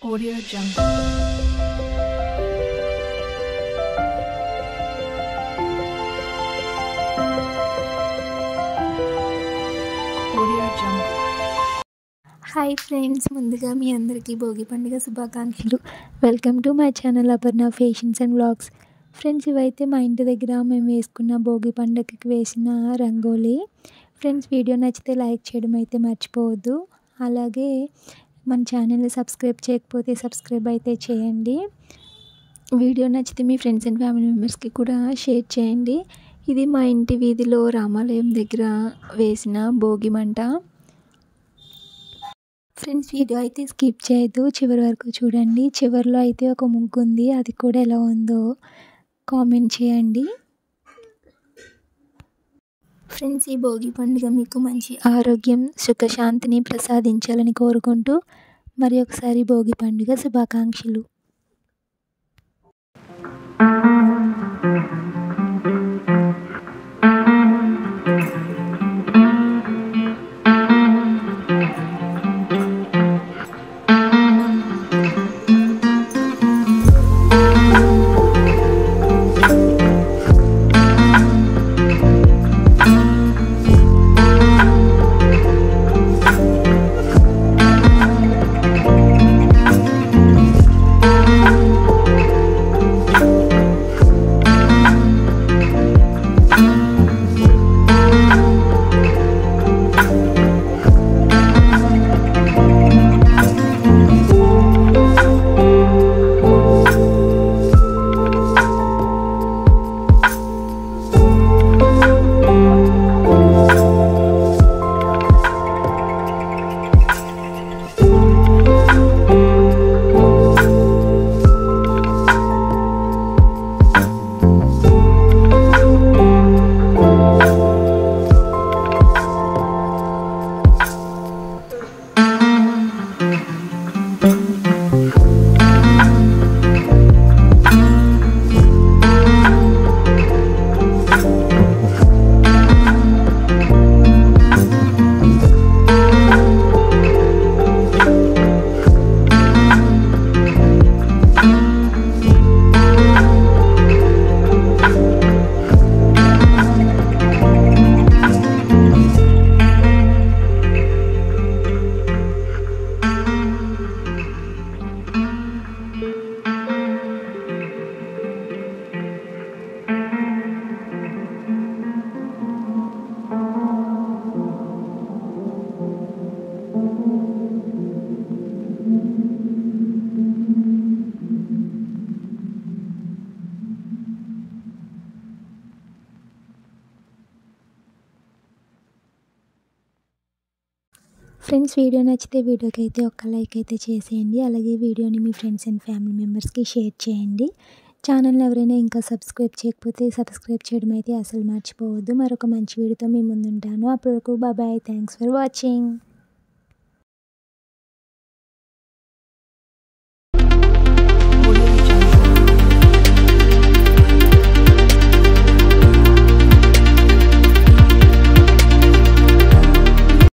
Audio Jungle. Audio Jungle. Hi friends, ముందుగా మీ అందరికీ భోగి పండుగ శుభాకాంక్షలు. Welcome to my channel Aparna fashions and vlogs. Friends, ఇవైతే మా ఇంటి దగ్గర మేము వేసుకున్న భోగి పండుగకి వేసిన రంగోలీ. ఫ్రెండ్స్, వీడియో నచ్చితే లైక్ చేయడం అయితే మర్చిపోవద్దు. అలాగే మన ఛానల్ని సబ్స్క్రైబ్ చేయకపోతే సబ్స్క్రైబ్ అయితే చేయండి. వీడియో నచ్చితే మీ ఫ్రెండ్స్ అండ్ ఫ్యామిలీ మెంబర్స్కి కూడా షేర్ చేయండి. ఇది మా ఇంటి వీధిలో రామాలయం దగ్గర వేసిన భోగి మంట. ఫ్రెండ్స్, వీడియో అయితే స్కిప్ చేయొద్దు, చివరి వరకు చూడండి. చివరిలో అయితే ఒక ముగ్గు ఉంది, అది కూడా ఎలా ఉందో కామెంట్ చేయండి. ఫ్రెండ్స్, ఈ భోగి పండుగ మీకు మంచి ఆరోగ్యం, సుఖశాంతిని ప్రసాదించాలని కోరుకుంటూ మరి ఒకసారి భోగి పండుగ శుభాకాంక్షలు. ఫ్రెండ్స్, వీడియో నచ్చితే వీడియోకి అయితే ఒక లైక్ అయితే చేసేయండి. అలాగే వీడియోని మీ ఫ్రెండ్స్ అండ్ ఫ్యామిలీ మెంబర్స్కి షేర్ చేయండి. ఛానల్ని ఎవరైనా ఇంకా సబ్స్క్రైబ్ చేయకపోతే సబ్స్క్రైబ్ చేయడం అయితే అసలు మర్చిపోవద్దు. మరొక మంచి వీడియోతో మీ ముందుంటాను. అప్పటి వరకు బాయ్. Thanks for watching.